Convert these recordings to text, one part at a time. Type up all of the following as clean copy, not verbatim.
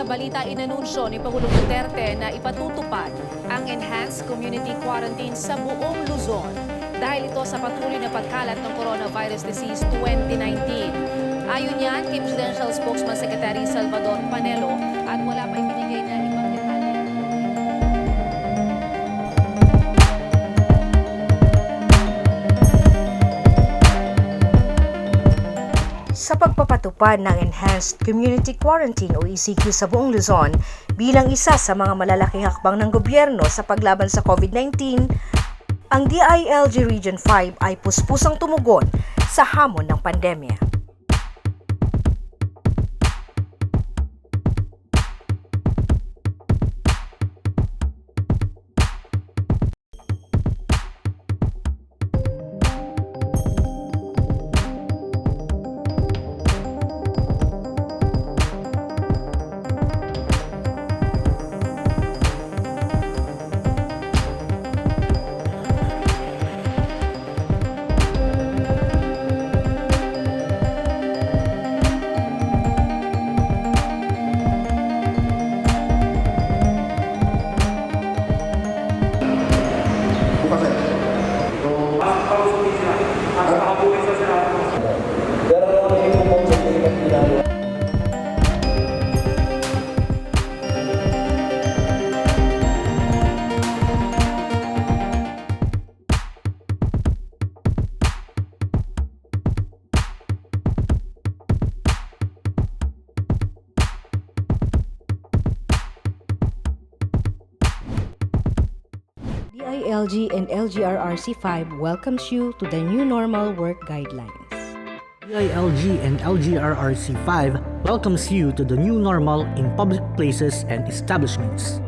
balita, inanunsyo ni Pangulong Duterte na ipatutupad ang enhanced community quarantine sa buong Luzon dahil ito sa patuloy na pagkalat ng coronavirus disease 2019. Ayon yan kay Presidential Spokesman Secretary Salvador Panelo at wala pa ibinigay na ibang detalye. Sa pagpapatupad ng Enhanced Community Quarantine o ECQ sa buong Luzon bilang isa sa mga malalaking hakbang ng gobyerno sa paglaban sa COVID-19, ang DILG Region V ay puspusang tumugon sa hamon ng pandemya. DILG and LGRRC5 welcomes you to the new normal work guidelines. DILG and LGRRC5 welcomes you to the new normal in public places and establishments.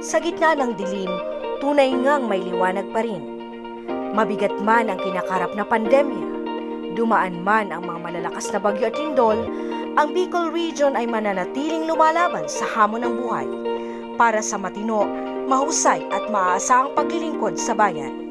Sa gitna ng dilim, tunay ngang may liwanag pa rin. Mabigat man ang kinakarap na pandemya, dumaan man ang mga malalakas na bagyo at lindol, ang Bicol Region ay mananatiling lumalaban sa hamon ng buhay para sa matino, mahusay at maaasahang paglilingkod sa bayan.